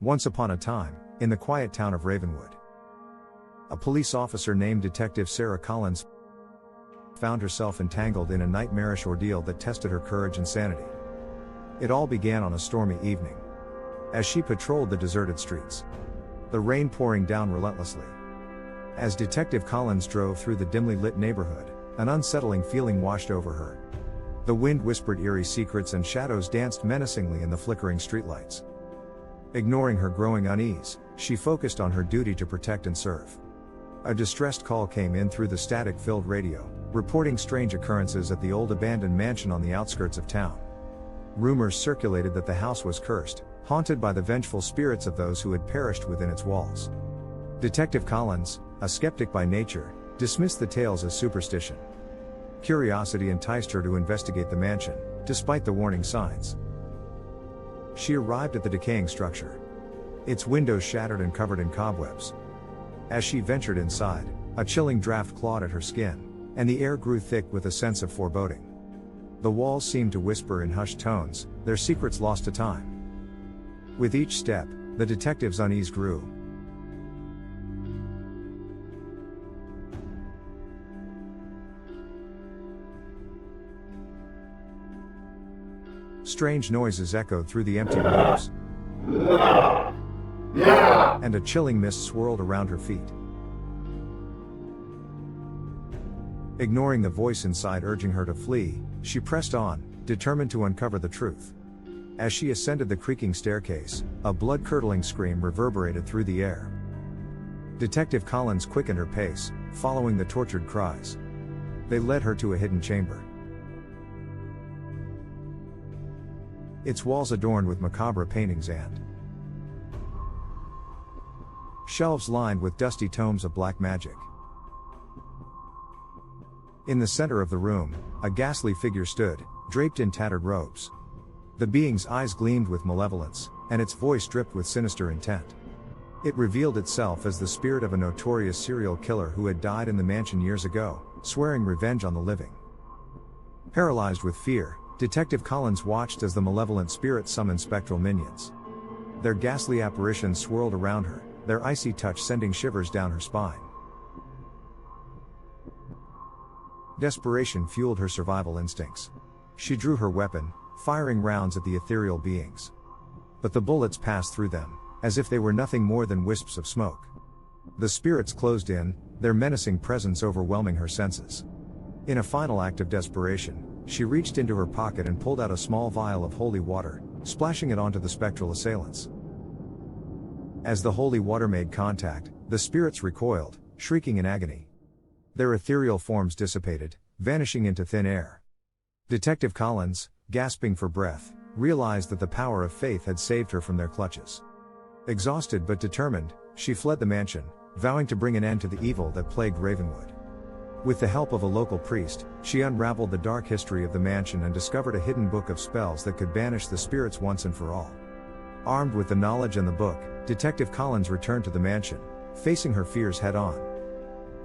Once upon a time, in the quiet town of Ravenwood, a police officer named Detective Sarah Collins found herself entangled in a nightmarish ordeal that tested her courage and sanity. It all began on a stormy evening, as she patrolled the deserted streets, the rain pouring down relentlessly. As Detective Collins drove through the dimly lit neighborhood, an unsettling feeling washed over her. The wind whispered eerie secrets and shadows danced menacingly in the flickering streetlights. Ignoring her growing unease, she focused on her duty to protect and serve. A distressed call came in through the static-filled radio, reporting strange occurrences at the old abandoned mansion on the outskirts of town. Rumors circulated that the house was cursed, haunted by the vengeful spirits of those who had perished within its walls. Detective Collins, a skeptic by nature, dismissed the tales as superstition. Curiosity enticed her to investigate the mansion, despite the warning signs. She arrived at the decaying structure, its windows shattered and covered in cobwebs. As she ventured inside, a chilling draft clawed at her skin, and the air grew thick with a sense of foreboding. The walls seemed to whisper in hushed tones, their secrets lost to time. With each step, the detective's unease grew. Strange noises echoed through the empty rooms, and a chilling mist swirled around her feet. Ignoring the voice inside urging her to flee, she pressed on, determined to uncover the truth. As she ascended the creaking staircase, a blood-curdling scream reverberated through the air. Detective Collins quickened her pace, following the tortured cries. They led her to a hidden chamber, its walls adorned with macabre paintings and shelves lined with dusty tomes of black magic. In the center of the room, a ghastly figure stood, draped in tattered robes. The being's eyes gleamed with malevolence, and its voice dripped with sinister intent. It revealed itself as the spirit of a notorious serial killer who had died in the mansion years ago, swearing revenge on the living. Paralyzed with fear, Detective Collins watched as the malevolent spirit summoned spectral minions. Their ghastly apparitions swirled around her, their icy touch sending shivers down her spine. Desperation fueled her survival instincts. She drew her weapon, firing rounds at the ethereal beings. But the bullets passed through them, as if they were nothing more than wisps of smoke. The spirits closed in, their menacing presence overwhelming her senses. In a final act of desperation, she reached into her pocket and pulled out a small vial of holy water, splashing it onto the spectral assailants. As the holy water made contact, the spirits recoiled, shrieking in agony. Their ethereal forms dissipated, vanishing into thin air. Detective Collins, gasping for breath, realized that the power of faith had saved her from their clutches. Exhausted but determined, she fled the mansion, vowing to bring an end to the evil that plagued Ravenwood. With the help of a local priest, she unraveled the dark history of the mansion and discovered a hidden book of spells that could banish the spirits once and for all. Armed with the knowledge and the book, Detective Collins returned to the mansion, facing her fears head-on.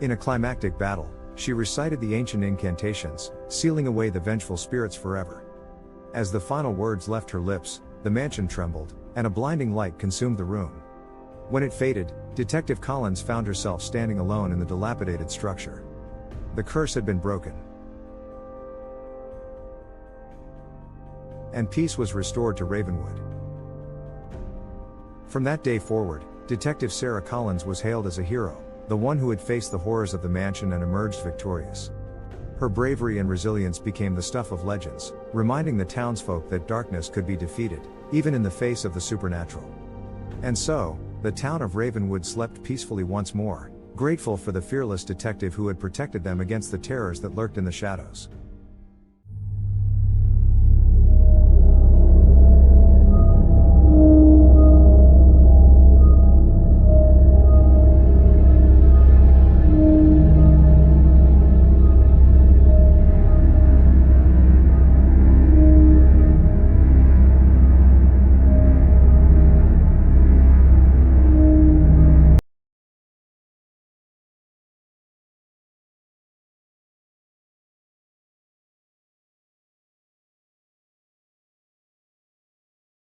In a climactic battle, she recited the ancient incantations, sealing away the vengeful spirits forever. As the final words left her lips, the mansion trembled, and a blinding light consumed the room. When it faded, Detective Collins found herself standing alone in the dilapidated structure. The curse had been broken, and peace was restored to Ravenwood. From that day forward, Detective Sarah Collins was hailed as a hero, the one who had faced the horrors of the mansion and emerged victorious. Her bravery and resilience became the stuff of legends, reminding the townsfolk that darkness could be defeated, even in the face of the supernatural. And so, the town of Ravenwood slept peacefully once more, grateful for the fearless detective who had protected them against the terrors that lurked in the shadows.